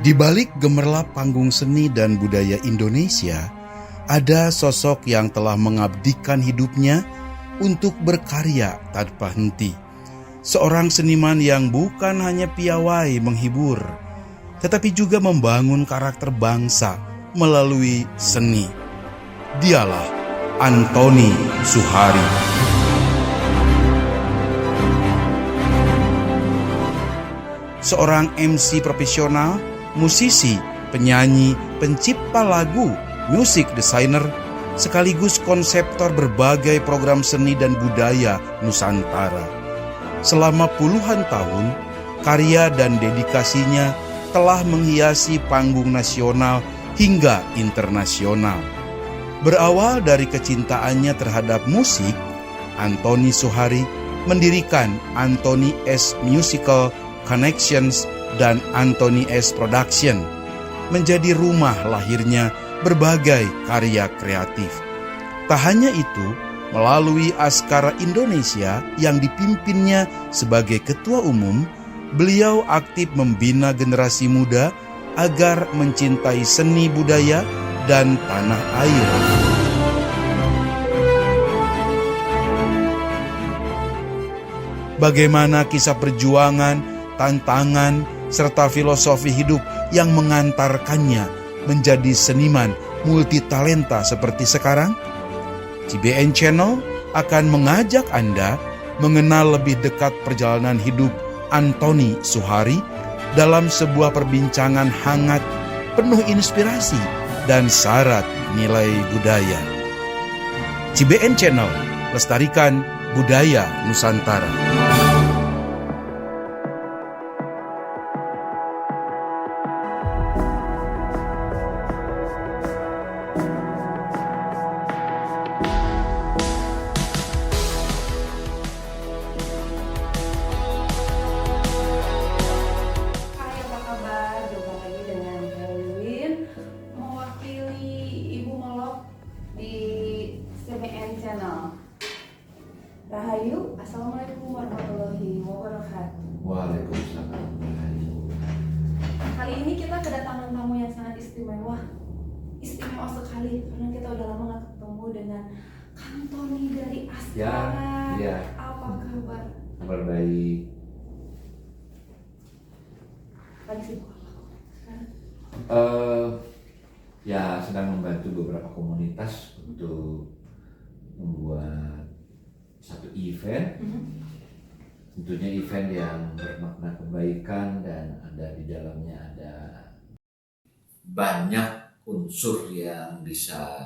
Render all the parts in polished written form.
Di balik gemerlap panggung seni dan budaya Indonesia, ada sosok yang telah mengabdikan hidupnya untuk berkarya tanpa henti. Seorang seniman yang bukan hanya piawai menghibur, tetapi juga membangun karakter bangsa melalui seni. Dialah Antoni Suhari. Seorang MC profesional, musisi, penyanyi, pencipta lagu, music designer, sekaligus konseptor berbagai program seni dan budaya Nusantara. Selama puluhan tahun, karya dan dedikasinya telah menghiasi panggung nasional hingga internasional. Berawal dari kecintaannya terhadap musik, Antoni Suhari mendirikan Antoni S Musical Connections dan Antoni S Production, menjadi rumah lahirnya berbagai karya kreatif. Tak hanya itu, melalui Askara Indonesia yang dipimpinnya sebagai ketua umum, beliau aktif membina generasi muda agar mencintai seni budaya dan tanah air. Bagaimana kisah perjuangan, tantangan, serta filosofi hidup yang mengantarkannya menjadi seniman multitalenta seperti sekarang? CBN Channel akan mengajak Anda mengenal lebih dekat perjalanan hidup Antoni Suhari dalam sebuah perbincangan hangat, penuh inspirasi dan syarat nilai budaya. CBN Channel, lestarikan budaya Nusantara. Rahayu, Assalamualaikum warahmatullahi wabarakatuh. Waalaikumsalam. Kali ini kita kedatangan tamu yang sangat istimewa sekali karena kita udah lama gak ketemu dengan Kang Tony dari Askara. Ya. Apa kabar? Kabar baik. Lagi sibuk apa sekarang? Ya sedang membantu beberapa komunitas untuk membuat satu event, tentunya event yang bermakna kebaikan dan ada di dalamnya ada banyak unsur yang bisa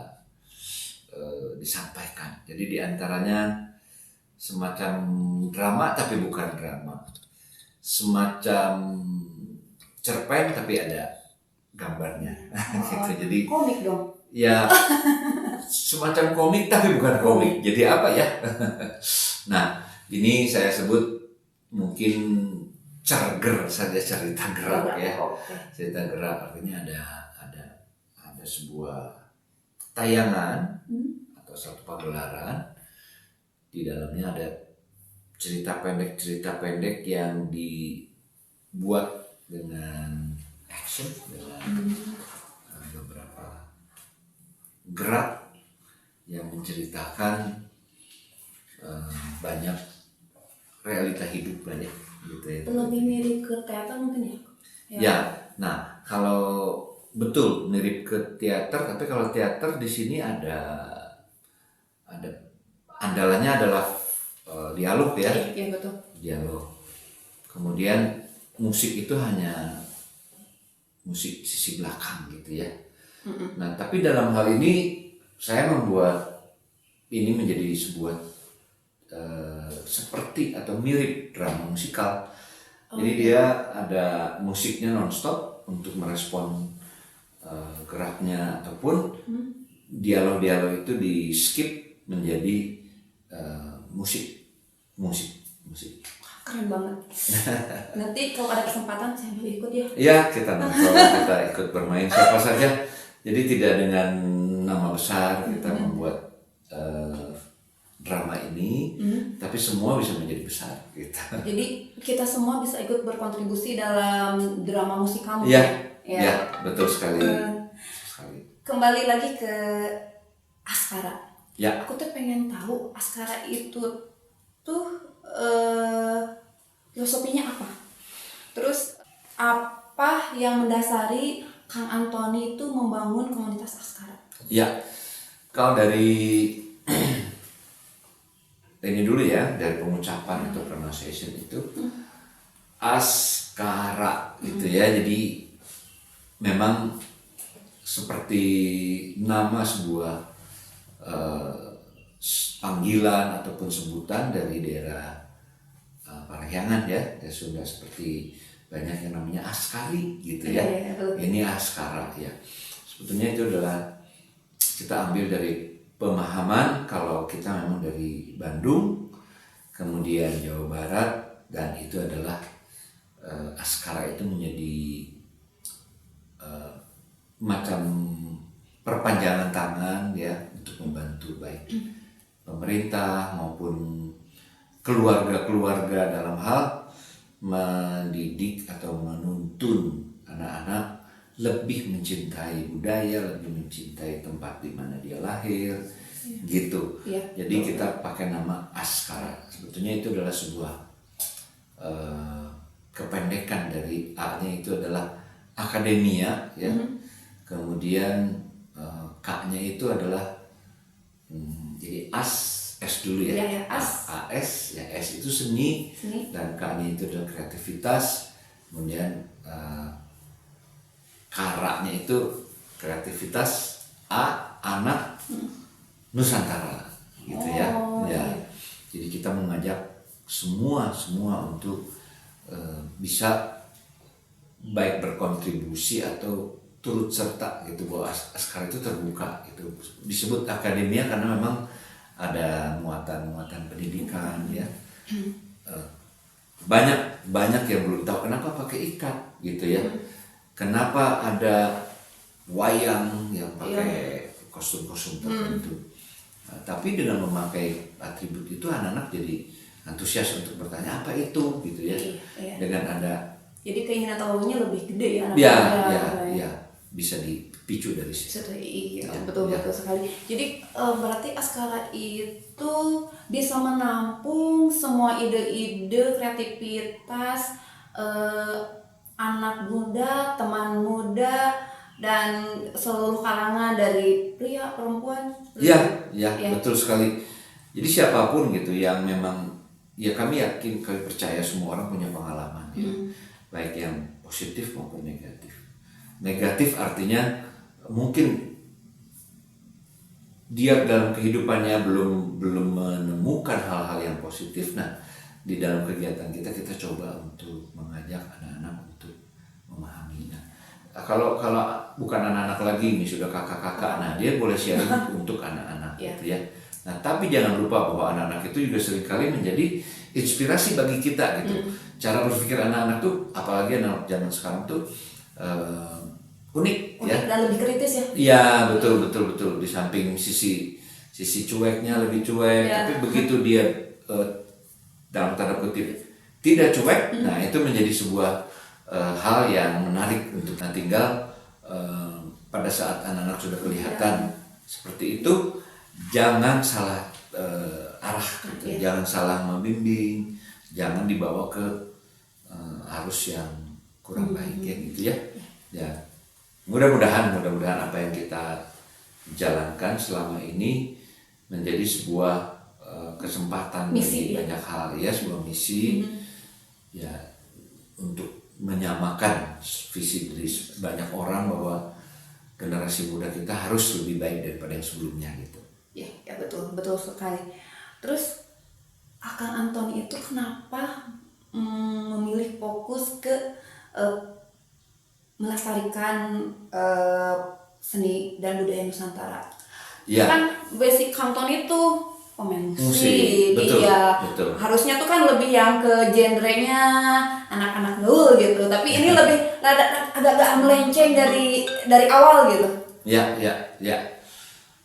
disampaikan. Jadi diantaranya semacam drama tapi bukan drama, semacam cerpen tapi ada gambarnya. Gitu. Jadi komik dong. Ya, semacam komik tapi bukan komik. Jadi apa ya? Nah, ini saya sebut mungkin cerger saja, cerita gerak ya. Cerita gerak artinya ada sebuah tayangan atau satu pagelaran, di dalamnya ada cerita pendek yang dibuat dengan action, dengan beberapa gerak yang menceritakan banyak realita hidup banyak gitu ya. Lebih mirip ke teater mungkin ya? Ya, nah kalau betul mirip ke teater, tapi kalau teater di sini ada andalannya adalah dialog ya. Iya betul. Dialog. Kemudian musik itu hanya musik sisi belakang gitu ya. Nah, tapi dalam hal ini saya membuat ini menjadi sebuah seperti atau mirip drama musikal. Jadi dia ada musiknya nonstop untuk merespon geraknya ataupun dialog-dialog itu di skip menjadi musik. Keren banget. Nanti kalau ada kesempatan saya mau ikut ya. Iya, kita ikut bermain siapa saja. Jadi tidak dengan nama besar kita membuat drama ini, tapi semua bisa menjadi besar gitu. Jadi kita semua bisa ikut berkontribusi dalam drama musik kamu. Iya, Ya. Ya, betul sekali. Kembali lagi ke Askara. Ya. Aku tuh pengen tahu Askara itu tuh filosofinya apa? Terus apa yang mendasari Kang Antoni itu membangun komunitas Askara? Ya, kalau dari ini dulu ya, dari pengucapan atau pronunciation itu Askara gitu ya. Jadi memang seperti nama sebuah panggilan ataupun sebutan dari daerah Parahyangan ya, dari Sunda, seperti banyak yang namanya Askari gitu ya. Ini Askara ya. Sebetulnya itu adalah kita ambil dari pemahaman kalau kita memang dari Bandung, kemudian Jawa Barat, dan itu adalah Askara itu menjadi macam perpanjangan tangan ya untuk membantu baik pemerintah maupun keluarga-keluarga dalam hal mendidik atau menuntun anak-anak lebih mencintai budaya, lebih mencintai tempat di mana dia lahir, gitu. Ya, jadi kita pakai nama Askara. Sebetulnya itu adalah sebuah kependekan dari A-nya itu adalah akademia, ya. Kemudian K-nya itu adalah jadi S dulu ya. AS, ya S itu seni. Dan K-nya itu adalah kreativitas. Kemudian Kara-nya itu kreativitas, anak, Nusantara, gitu ya. Ya. Jadi kita mengajak semua untuk bisa baik berkontribusi atau turut serta gitu, bahwa Askara itu terbuka gitu. Disebut akademia karena memang ada muatan pendidikan ya. Banyak yang belum tahu kenapa pakai ikat gitu ya. Kenapa ada wayang yang pakai kostum-kostum tertentu. Tapi dengan memakai atribut itu anak-anak jadi antusias untuk bertanya apa itu gitu ya. Dengan ada, jadi keinginan tahunya lebih gede ya ya bisa dipicu dari situ. Iya, betul sekali. Jadi berarti Askara itu bisa menampung semua ide-ide, kreativitas anak muda, teman muda, dan seluruh kalangan dari pria, perempuan. Ya, betul sekali. Jadi siapapun gitu yang memang, ya kami yakin, kami percaya semua orang punya pengalaman ya. Baik yang positif maupun negatif. Negatif artinya mungkin dia dalam kehidupannya belum menemukan hal-hal yang positif. Nah, di dalam kegiatan kita coba untuk mengajak anak-anak untuk memahami. Nah, kalau bukan anak-anak lagi, ini sudah kakak-kakak, nah dia boleh sharing untuk anak-anak gitu ya. Nah, tapi jangan lupa bahwa anak-anak itu juga seringkali menjadi inspirasi bagi kita gitu. Cara berpikir anak-anak tuh, apalagi anak zaman sekarang tuh unik ya. Dan lebih kritis ya. Iya, betul. Di samping sisi cueknya lebih cuek, tapi begitu dia dalam tanda kutip tidak cuek, nah itu menjadi sebuah hal yang menarik untuk tinggal pada saat anak-anak sudah kelihatan seperti itu, jangan salah arah, gitu. Jangan salah membimbing, jangan dibawa ke arus yang kurang baik ya gitu ya. Ya, mudah-mudahan apa yang kita jalankan selama ini menjadi sebuah kesempatan misi, bagi banyak hal ya, sebuah misi ya, untuk menyamakan visi dari banyak orang bahwa generasi muda kita harus lebih baik daripada yang sebelumnya gitu. Ya betul sekali. Terus Akang Antoni itu kenapa memilih fokus ke melestarikan seni dan budaya Nusantara? Ya. Kan basic Kang Antoni itu pemain musik, betul. Harusnya tuh kan lebih yang ke genrenya anak-anak gaul gitu, tapi ini lebih agak melenceng dari awal gitu. Ya.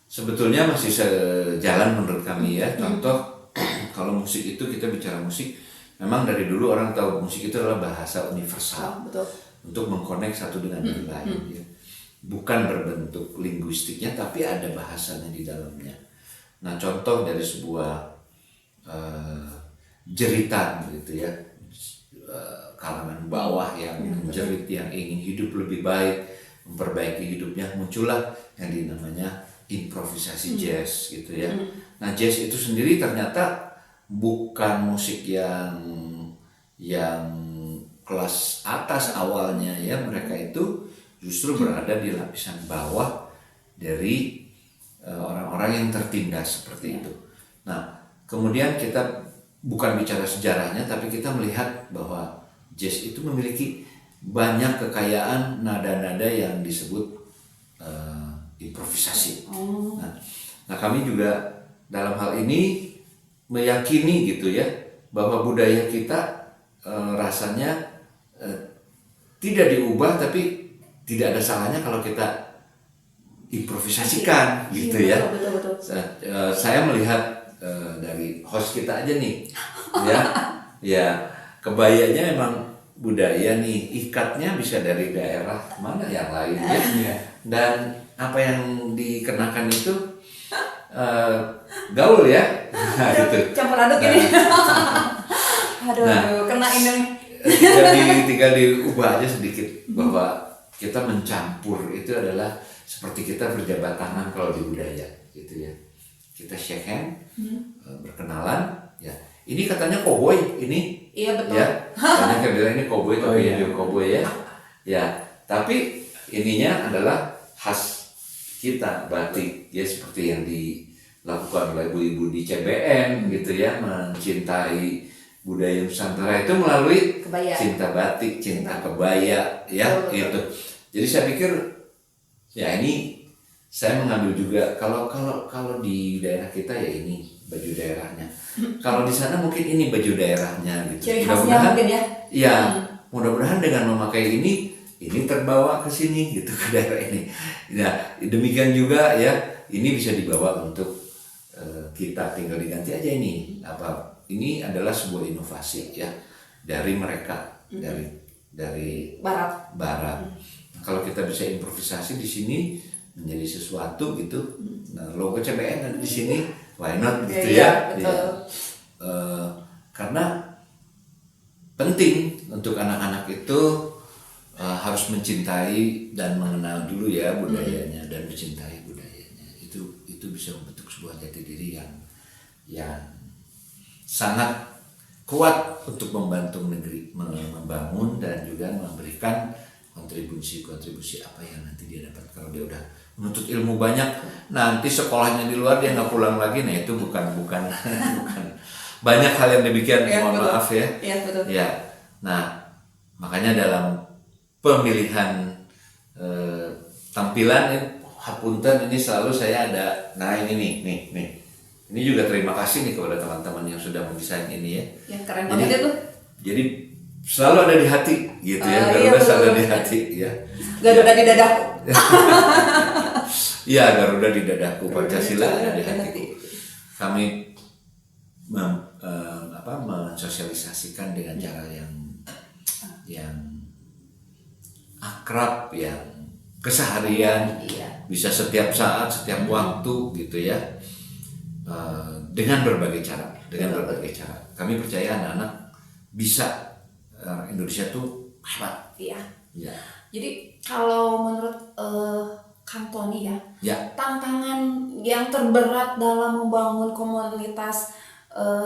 Sebetulnya masih sejalan menurut kami ya. Contoh, kalau musik itu, kita bicara musik, memang dari dulu orang tahu musik itu adalah bahasa universal. Betul. untuk mengkonek satu dengan yang lain ya. Bukan berbentuk linguistiknya tapi ada bahasanya di dalamnya. Nah, contoh dari sebuah jeritan gitu ya, kalangan bawah yang menjerit, yang ingin hidup lebih baik, memperbaiki hidupnya, muncullah yang dinamanya improvisasi jazz gitu ya. Nah, jazz itu sendiri ternyata bukan musik yang kelas atas awalnya ya. Mereka itu justru berada di lapisan bawah dari orang-orang yang tertindas seperti itu. Nah, kemudian kita bukan bicara sejarahnya, tapi kita melihat bahwa jazz itu memiliki banyak kekayaan nada-nada yang disebut improvisasi. Nah, kami juga dalam hal ini meyakini gitu ya, bahwa budaya kita rasanya tidak diubah, tapi tidak ada salahnya kalau kita improvisasikan gitu ya. Betul. Saya melihat dari host kita aja nih, ya kebayanya emang budaya nih, ikatnya bisa dari daerah mana yang lain ya. Dan apa yang dikenakan itu gaul ya, gitu. Campur aduk ini. Aduh, kena ini. Tinggal diubah aja sedikit bahwa kita mencampur itu adalah seperti kita berjabat tangan kalau di budaya gitu ya. Kita shake hand, berkenalan ya. Ini katanya koboi ini. Iya betul. Ya, banyak yang bilang ini koboi tapi dia koboi ya. Ya, tapi ininya adalah khas kita, batik ya, seperti yang dilakukan oleh ibu-ibu di CBN gitu ya, mencintai budaya Nusantara itu melalui Kebaya. cinta batik, cinta kebaya ya gitu. Jadi saya pikir ya ini saya mengambil juga kalau di daerah kita ya ini baju daerahnya. Kalau di sana mungkin ini baju daerahnya gitu. Ciri khasnya mungkin ya. Iya, mudah-mudahan dengan memakai ini terbawa ke sini gitu, ke daerah ini. Nah, demikian juga ya, ini bisa dibawa untuk kita, tinggal diganti aja ini apa. Ini adalah sebuah inovasi ya dari mereka, dari barat. Kalau kita bisa improvisasi di sini menjadi sesuatu gitu. Nah, logo CBN di sini why not gitu ya. Betul. Karena penting untuk anak-anak itu harus mencintai dan mengenal dulu ya budayanya dan mencintai budayanya. Itu bisa membentuk sebuah jati diri yang sangat kuat untuk membantu negeri membangun dan juga memberikan kontribusi apa yang nanti dia dapat kalau dia udah menuntut ilmu banyak, nanti sekolahnya di luar dia nggak pulang lagi. Nah itu bukan banyak hal yang demikian, mohon maaf ya. Iya betul. Ya, nah makanya dalam pemilihan tampilan hapunten ini selalu saya ada. Nah ini nih. Ini juga terima kasih nih kepada teman-teman yang sudah mendesain ini ya. Yang keren banget itu. Jadi selalu ada di hati gitu ya. Garuda selalu ada di hati ya. Garuda di dadaku. Iya, Garuda di dadaku, Pancasila ada di hatiku. Kami mensosialisasikan dengan cara yang akrab, yang keseharian, bisa setiap saat, setiap waktu gitu ya. Dengan berbagai cara. Kami percaya anak-anak bisa, Indonesia tuh hebat. Iya. Ya. Jadi kalau menurut Kang Tony Ya. tantangan yang terberat dalam membangun komunitas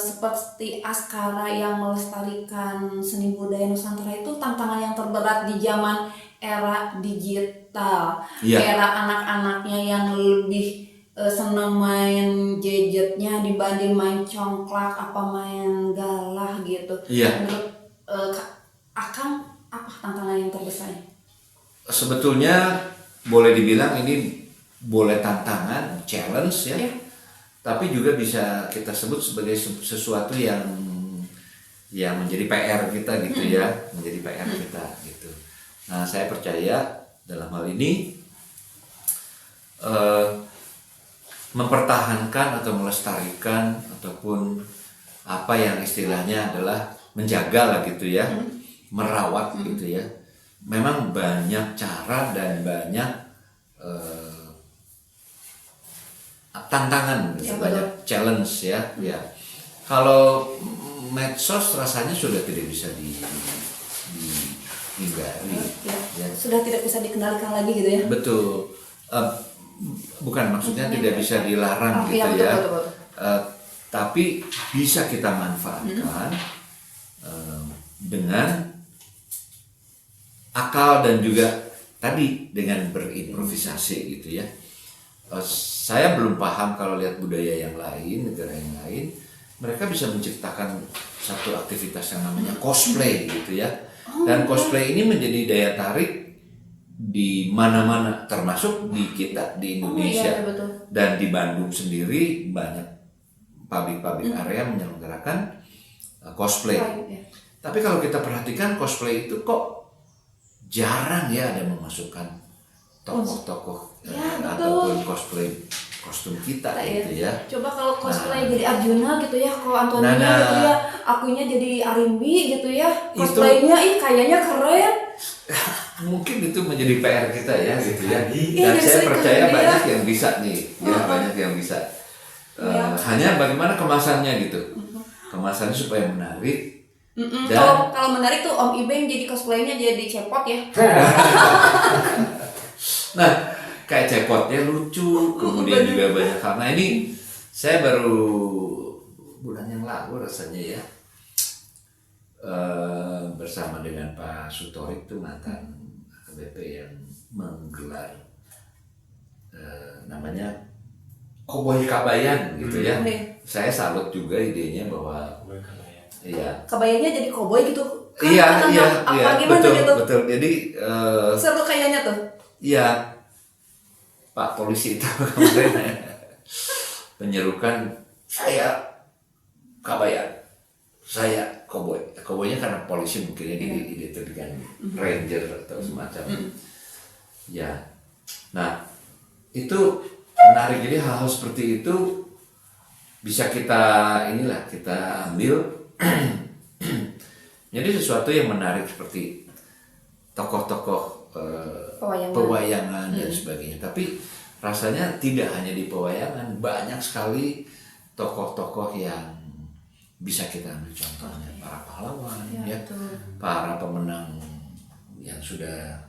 seperti Askara yang melestarikan seni budaya Nusantara itu tantangan yang terberat di zaman era digital, era anak-anaknya yang lebih senang main gadgetnya dibanding main congklak apa main galah gitu. Menurut Akang apa tantangan yang terbesar? Sebetulnya boleh dibilang ini boleh tantangan, challenge ya. Tapi juga bisa kita sebut sebagai sesuatu yang menjadi PR kita gitu ya, menjadi PR kita gitu. Nah, saya percaya dalam hal ini mempertahankan atau melestarikan ataupun apa yang istilahnya adalah menjaga lah gitu ya, merawat gitu ya, memang banyak cara dan banyak tantangan, Ya, banyak challenge ya. Ya. Kalau medsos rasanya sudah tidak bisa dihindari. Ya. Sudah tidak bisa dikendalikan lagi gitu ya. Betul. Bukan maksudnya tidak bisa dilarang gitu betul, ya. betul. Tapi bisa kita manfaatkan dengan akal dan juga tadi dengan berimprovisasi gitu ya. Saya belum paham kalau lihat budaya yang lain, negara yang lain, mereka bisa menciptakan satu aktivitas yang namanya cosplay gitu ya. Dan cosplay ini menjadi daya tarik di mana-mana, termasuk di kita di Indonesia. Iya, betul. Dan di Bandung sendiri banyak pabrik-pabrik area menyelenggarakan cosplay. Ya. Tapi kalau kita perhatikan cosplay itu kok jarang ya ada memasukkan tokoh-tokoh ataupun cosplay kostum kita gitu ya. Coba kalau cosplay jadi Arjuna gitu ya, kalau Antonia gitu ya, akunya jadi Arimbi gitu ya, cosplaynya kayaknya keren. Mungkin itu menjadi PR kita ya gitu ya. Iya, Dan saya percaya ya. banyak yang bisa nih, ya banyak yang bisa. Hanya bagaimana kemasannya gitu, kemasannya supaya menarik. Dan Kalau menarik tuh Om Ibeng jadi cosplaynya jadi cepot ya. Nah, kayak cepotnya lucu, kemudian juga banyak karena ini saya baru bulan yang lalu rasanya ya bersama dengan Pak Sutorik tuh mantan AKBP yang menggelar namanya Koboi Kabayan gitu ya. Saya salut juga idenya bahwa iya. Kabayanya jadi koboi gitu. Iya, Gimana betul, gitu? betul. Jadi Seru kayaknya tuh. iya, Pak polisi itu kemarin menyerukan saya kabayan, saya koboi. Koboinya karena polisi mungkin itu dengan ranger atau semacam. Ya, nah itu menarik. Jadi hal-hal seperti itu bisa kita ambil. Jadi sesuatu yang menarik seperti tokoh-tokoh pewayangan dan sebagainya. Tapi rasanya tidak hanya di pewayangan, banyak sekali tokoh-tokoh yang bisa kita ambil contohnya, para pahlawan, ya, para pemenang yang sudah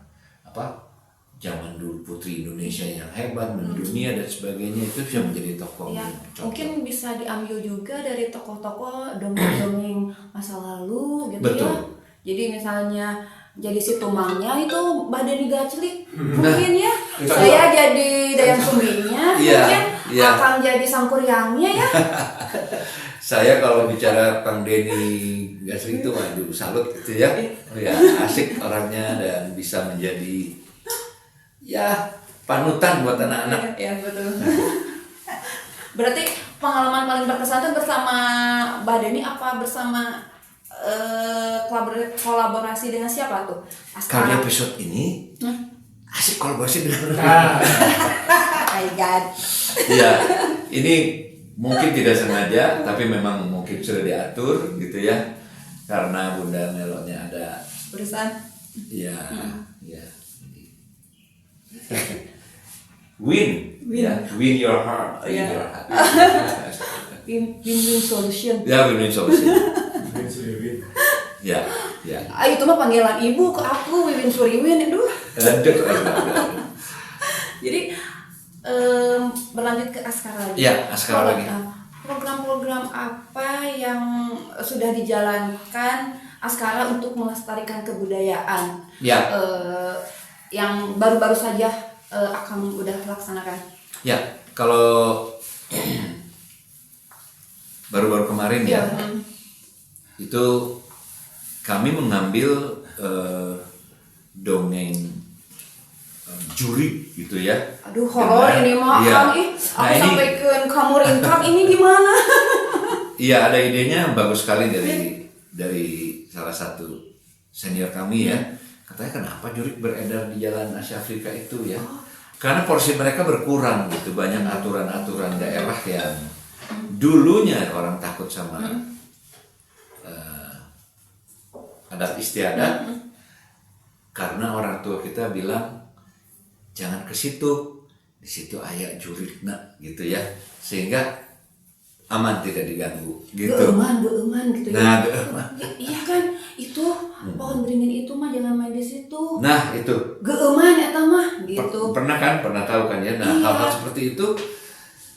zaman dulu putri Indonesia yang hebat mendunia dan sebagainya, itu bisa menjadi tokoh. Ya, mungkin bisa diambil juga dari tokoh-tokoh dongeng-dongeng masa lalu gitu. Betul. Ya. Jadi misalnya jadi si Tumangnya itu Badeni Gaclik mungkin ya. Saya jadi Dayang Sumbinya, mungkin akan jadi Sangkuryangnya ya. Saya kalau bicara Kang Denny Gaclik itu waduh salut gitu ya. Ya, asik orangnya dan bisa menjadi ya panutan buat anak-anak. Ya, betul. Berarti pengalaman paling berkesan itu bersama Mbak Deni apa bersama kolaborasi dengan siapa tuh? Kalau di episode ini asik kolaborasi dengan my God. Ya, ini mungkin tidak sengaja tapi memang mungkin sudah diatur gitu ya. Karena Bunda Melonnya ada Berusaha. ya, ya. Win your heart, win your heart. Win-win solution. Ya, win solution. Ya. Itu mah panggilan ibu ke aku, Wiwin Suriwin, aduh. Jadi berlanjut ke Askara lagi. Ya, Askara lagi. Program-program apa yang sudah dijalankan Askara untuk melestarikan kebudayaan? Ya. Yang baru-baru saja akan udah laksanakan. Ya, kalau baru-baru kemarin ya, itu kami mengambil dongeng juri gitu ya. Aduh, horor ini mah Kang aku sampaikan kamu ringkap ini gimana? Iya, ada idenya bagus sekali dari salah satu senior kami ya. Katanya kenapa jurik beredar di jalan Asia Afrika itu ya? Karena porsi mereka berkurang gitu, banyak aturan-aturan daerah yang dulunya orang takut sama adat istiadat. karena orang tua kita bilang jangan ke situ, di situ aya jurigna gitu ya, sehingga aman tidak diganggu gitu. Geuman gitu ya. Nah, geuman. Iya kan, itu pohon beringin itu mah jangan main di situ. Nah itu Geuman eta mah gitu. pernah tahu kan ya. Nah Iya. hal-hal seperti itu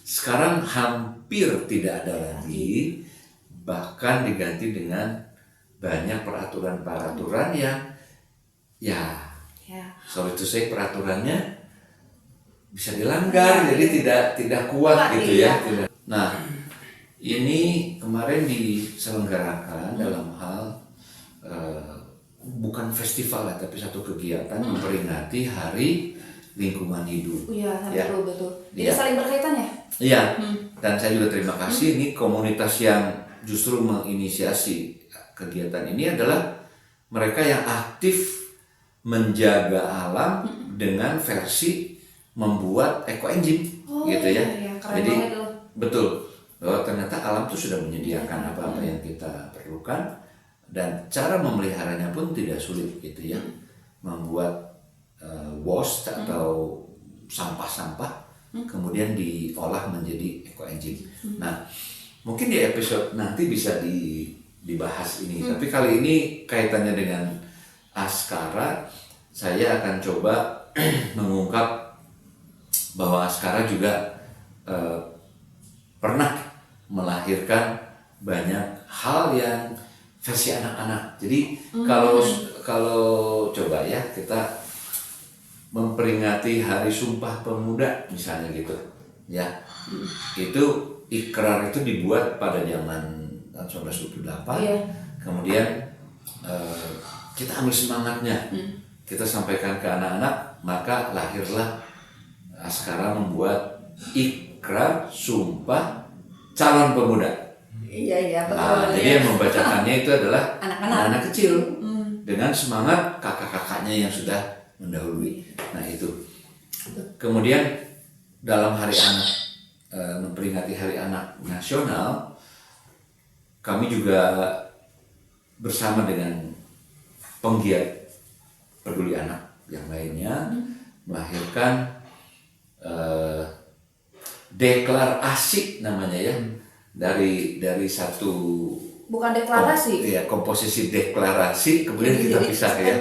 sekarang hampir tidak ada lagi, bahkan diganti dengan banyak peraturan yang ya sorry to say peraturannya bisa dilanggar, Ya, jadi tidak kuat gitu ya. iya. Nah ini kemarin diselenggarakan dalam hal bukan festival lah, tapi satu kegiatan memperingati Hari Lingkungan Hidup. Iya, Ya. betul. Jadi Iya. saling berkaitan ya? Iya, dan saya juga terima kasih ini komunitas yang justru menginisiasi kegiatan ini adalah mereka yang aktif menjaga alam dengan versi membuat eco engine gitu ya. Iya, keren Jadi banget loh. betul bahwa ternyata alam itu sudah menyediakan apa-apa yang kita perlukan, dan cara memeliharanya pun tidak sulit gitu ya. Membuat waste atau sampah-sampah kemudian diolah menjadi eco engine. Nah, mungkin di episode nanti bisa dibahas ini. Tapi kali ini kaitannya dengan Askara, saya akan coba mengungkap bahwa Askara juga pernah melahirkan banyak hal yang versi anak-anak. Jadi kalau coba ya kita memperingati Hari Sumpah Pemuda misalnya gitu, ya itu ikrar itu dibuat pada zaman tahun 1928. Iya. Kemudian kita ambil semangatnya, kita sampaikan ke anak-anak, maka lahirlah Askara membuat ikrar sumpah calon pemuda. Iya, betul. Nah, jadi yang membacakannya itu adalah Anak-anak. anak kecil dengan semangat kakak-kakaknya yang sudah mendahului. Nah itu. Kemudian dalam Hari Anak, memperingati Hari Anak Nasional, kami juga bersama dengan penggiat peduli anak yang lainnya melahirkan deklarasi namanya ya, dari satu Bukan deklarasi. komposisi deklarasi kemudian kita pisah ya.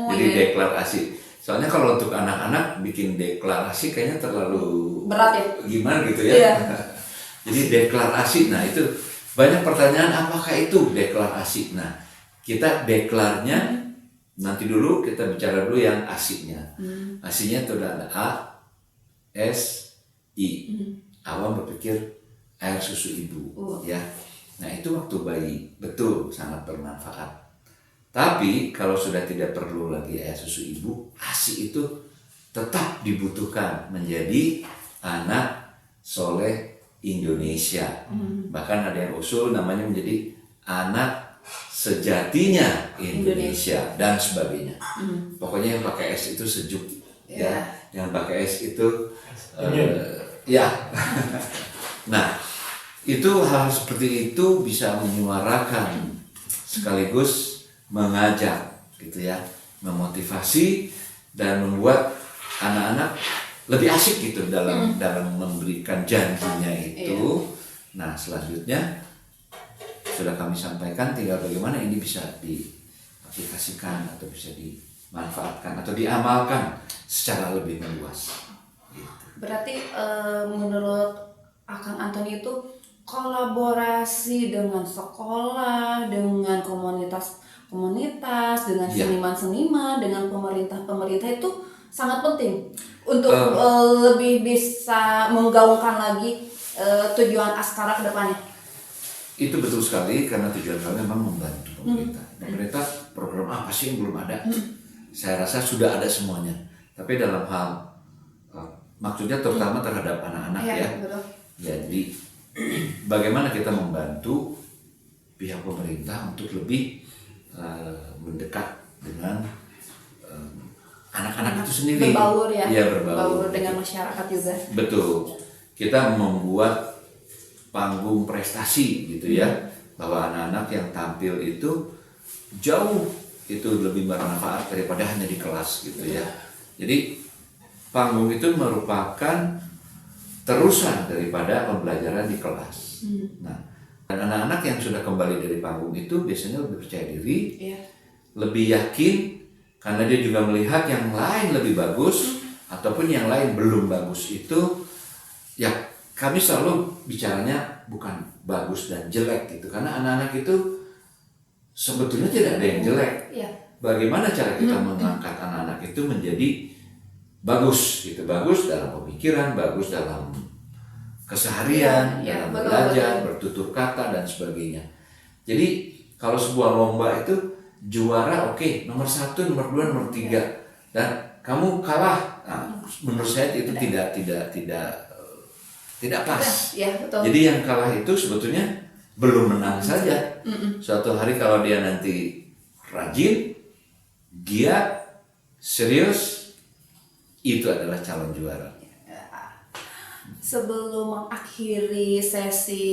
Jadi iya. deklarasi. Soalnya kalau untuk anak-anak bikin deklarasi kayaknya terlalu Berat ya? gimana gitu ya. Iya. Jadi deklarasi, nah itu banyak pertanyaan, apakah itu deklarasi. Nah kita deklarnya nanti dulu, kita bicara dulu yang asinya. Asinya itu ada A, S, I. Awam berpikir air susu ibu, ya. Nah itu waktu bayi, betul sangat bermanfaat. Tapi kalau sudah tidak perlu lagi air susu ibu, ASI itu tetap dibutuhkan menjadi anak soleh Indonesia. Bahkan ada yang usul namanya menjadi anak sejatinya Indonesia dan sebagainya. Pokoknya yang pakai S itu sejuk, ya. Yang pakai S itu ya. Nah, itu hal seperti itu bisa menyuarakan sekaligus mengajak gitu ya, memotivasi dan membuat anak-anak lebih asik gitu dalam memberikan janjinya itu. Nah, selanjutnya sudah kami sampaikan, tinggal bagaimana ini bisa diaplikasikan atau bisa dimanfaatkan atau diamalkan secara lebih meluas. Gitu. Berarti menurut Akang Antoni itu kolaborasi dengan sekolah, dengan komunitas, dengan seniman-seniman, dengan pemerintah itu sangat penting untuk lebih bisa menggaungkan lagi tujuan Askara ke depannya. Itu betul sekali, karena tujuan kami memang membantu pemerintah. Pemerintah program apa sih yang belum ada? Saya rasa sudah ada semuanya. Tapi dalam hal maksudnya terutama terhadap anak-anak ya. Betul. Jadi bagaimana kita membantu pihak pemerintah untuk lebih mendekat dengan anak-anak itu sendiri. Berbaur ya. Iya, berbaur dengan masyarakat juga. Betul. Kita membuat panggung prestasi gitu ya, bahwa anak-anak yang tampil itu jauh itu lebih bermanfaat daripada hanya di kelas gitu ya. Jadi panggung itu merupakan terusan daripada pembelajaran di kelas. Nah, dan anak-anak yang sudah kembali dari panggung itu biasanya lebih percaya diri, lebih yakin, karena dia juga melihat yang lain lebih bagus ataupun yang lain belum bagus. Itu ya kami selalu bicaranya bukan bagus dan jelek gitu, karena anak-anak itu sebetulnya tidak ada yang jelek. Bagaimana cara kita mengangkat anak-anak itu menjadi bagus gitu, bagus dalam pemikiran, bagus dalam keseharian, dalam belajar, bertutur kata dan sebagainya. Jadi kalau sebuah lomba itu juara oke, nomor 1, nomor 2, nomor 3, dan kamu kalah. Nah, menurut saya itu tidak pas. Betul. Jadi yang kalah itu sebetulnya belum menang saja. Suatu hari kalau dia nanti rajin, giat, serius, itu adalah calon juara. Sebelum mengakhiri sesi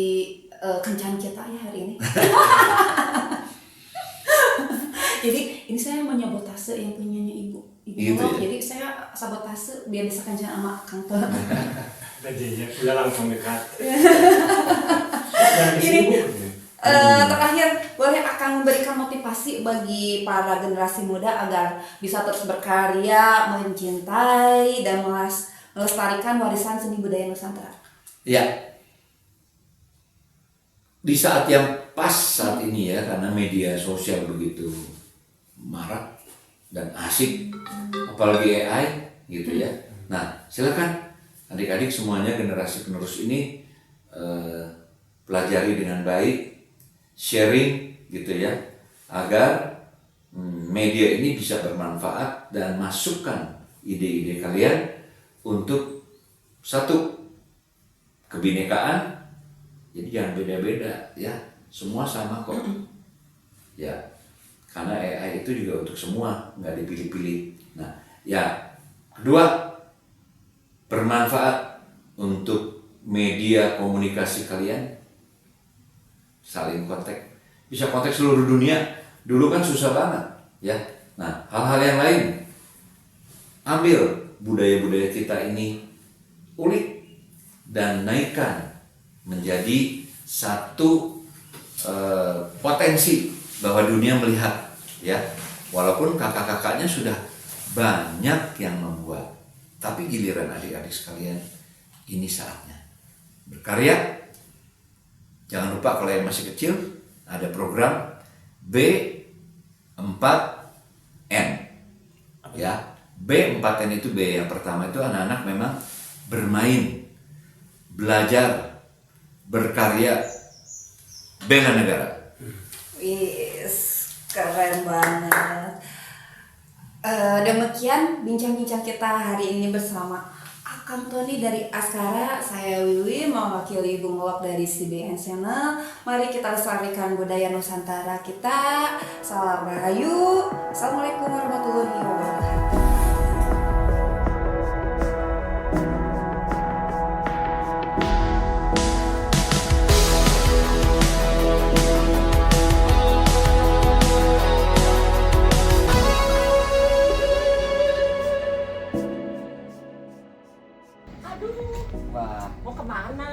kencan kita ya hari ini. Jadi ini saya menyabotase yang punyanya ibu Gitu Nurul. ya? Jadi saya sabotase biar bisa kencan sama Kang Ton. Udah langsung dekat. Ini terakhir boleh akan memberikan motivasi bagi para generasi muda agar bisa terus berkarya, mencintai dan melestarikan warisan seni budaya Nusantara. Ya, di saat yang pas saat ini ya, karena media sosial begitu marak dan asik, apalagi AI gitu ya. Nah, silakan adik-adik semuanya, generasi penerus ini pelajari dengan baik, sharing gitu ya, agar media ini bisa bermanfaat dan masukkan ide-ide kalian untuk satu, kebinekaan. Jadi jangan beda-beda ya, semua sama kok ya, karena AI itu juga untuk semua, nggak dipilih-pilih. Nah ya, kedua, bermanfaat untuk media komunikasi kalian, saling kontak, bisa kontak seluruh dunia. Dulu kan susah banget ya. Nah, hal-hal yang lain, ambil budaya-budaya kita ini, ulik dan naikkan menjadi satu potensi bahwa dunia melihat ya. Walaupun kakak-kakaknya sudah banyak yang membuat, tapi giliran adik-adik sekalian, ini saatnya berkarya. Jangan lupa kalau yang masih kecil ada program B4N ya. B4N itu, B yang pertama itu anak-anak memang bermain, belajar, berkarya, bela negara. Wis, keren banget. Demikian bincang-bincang kita hari ini bersama Akang Tony dari Askara. Saya Wiwi mewakili Ibu Ngelok dari CBN Channel. Mari kita lestarikan budaya Nusantara kita. Salam Rahayu. Assalamualaikum warahmatullahi wabarakatuh. Wah, Mau kemana?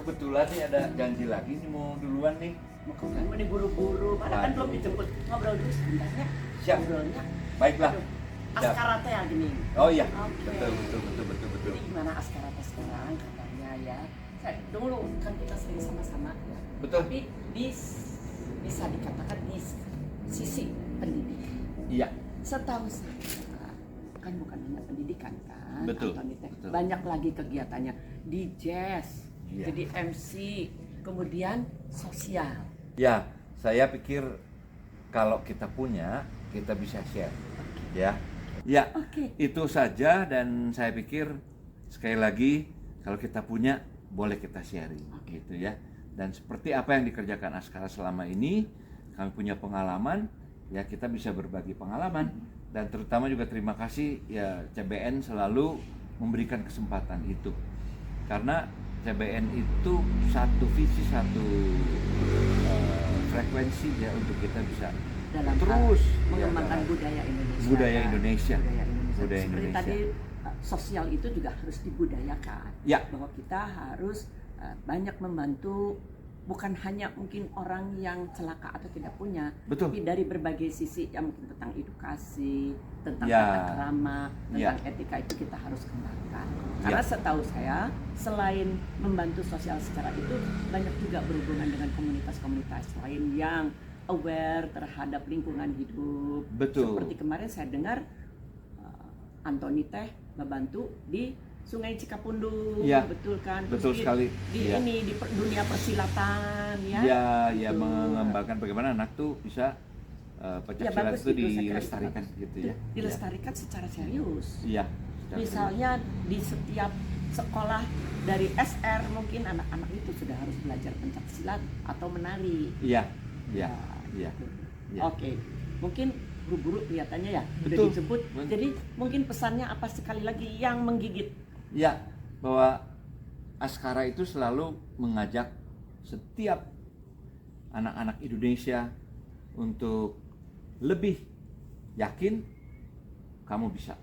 kebetulan nih ada janji lagi nih, mau duluan nih. Mau kemana? Mau diburu-buru. Mana kan belum dijemput. Ngobrol dulu sebentarnya. Siap. Ngobrolnya. Baiklah. Aduh, Siap. Askara teh yang gini. Oh iya, Oke. betul. Jadi gimana Askara teh sekarang katanya ya? Dulu kan kita sering sama-sama ya. Betul. Tapi bisa dikatakan di sisi pendidikan. Iya. Setahu saya kan bukan hanya pendidikan kan, Betul, Antoni teh. betul. Banyak lagi kegiatannya di jazz, Iya. jadi MC, kemudian sosial. Ya, saya pikir kalau kita punya, kita bisa share. Ya. Ya, Oke. itu saja, dan saya pikir sekali lagi kalau kita punya, boleh kita sharing gitu ya. Dan seperti apa yang dikerjakan Askara selama ini, kami punya pengalaman, ya kita bisa berbagi pengalaman. Dan terutama juga terima kasih ya, CBN selalu memberikan kesempatan itu. Karena CBN itu satu visi, satu frekuensi ya, untuk kita bisa dalam Terus, hal mengembangkan ya, budaya Indonesia. budaya Indonesia. Seperti Indonesia. tadi sosial itu juga harus dibudayakan. Ya. Bahwa kita harus banyak membantu bukan hanya mungkin orang yang celaka atau tidak punya, Betul. tapi dari berbagai sisi yang mungkin tentang edukasi, tentang Ya. tata krama, tentang Ya. etika itu kita harus kembangkan. Ya. Karena setahu saya selain membantu sosial secara itu banyak juga berhubungan dengan komunitas-komunitas lain yang aware terhadap lingkungan hidup. Betul. Seperti kemarin saya dengar Antoni teh membantu di Sungai Cikapundung, Ya, betul kan? Terus betul sekali. Di Ya. ini di dunia persilatan, ya. Ya Betul. mengembangkan bagaimana anak tuh bisa pencak Ya, silat bagus itu itu, saya kira dilestarikan itu gitu bagus. ya. Dilestarikan secara serius. Iya. Misalnya di setiap sekolah dari SR mungkin anak-anak itu sudah harus belajar pencak silat atau menari. Iya. Iya. Iya. Ya. Oke, mungkin guru-guru kelihatannya ya udah Betul. disebut. Jadi mungkin pesannya apa sekali lagi yang menggigit? Ya, bahwa Askara itu selalu mengajak setiap anak-anak Indonesia untuk lebih yakin kamu bisa,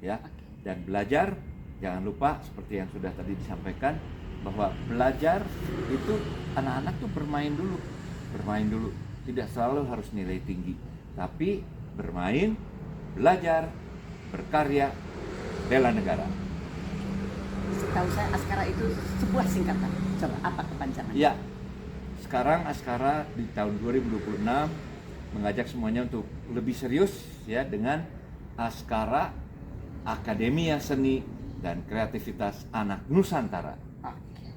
ya. Dan belajar, jangan lupa seperti yang sudah tadi disampaikan bahwa belajar itu anak-anak tuh bermain dulu, tidak selalu harus nilai tinggi, tapi bermain, belajar, berkarya, bela negara. Setahu saya Askara itu sebuah singkatan. Coba apa kepanjangan? Ya, sekarang Askara di tahun 2026 mengajak semuanya untuk lebih serius ya dengan Askara Akademia Seni dan Kreativitas Anak Nusantara. Oke.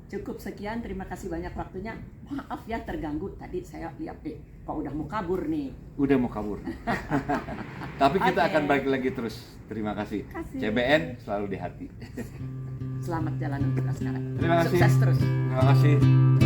Cukup sekian, terima kasih banyak waktunya. Maaf ya terganggu tadi saya lihat kok udah mau kabur nih. Udah mau kabur. Tapi kita Oke. akan balik lagi terus. Terima kasih. Kasih. CBN selalu di hati. Selamat jalan untuk Askara. Terima kasih. Sukses terus. Terima kasih.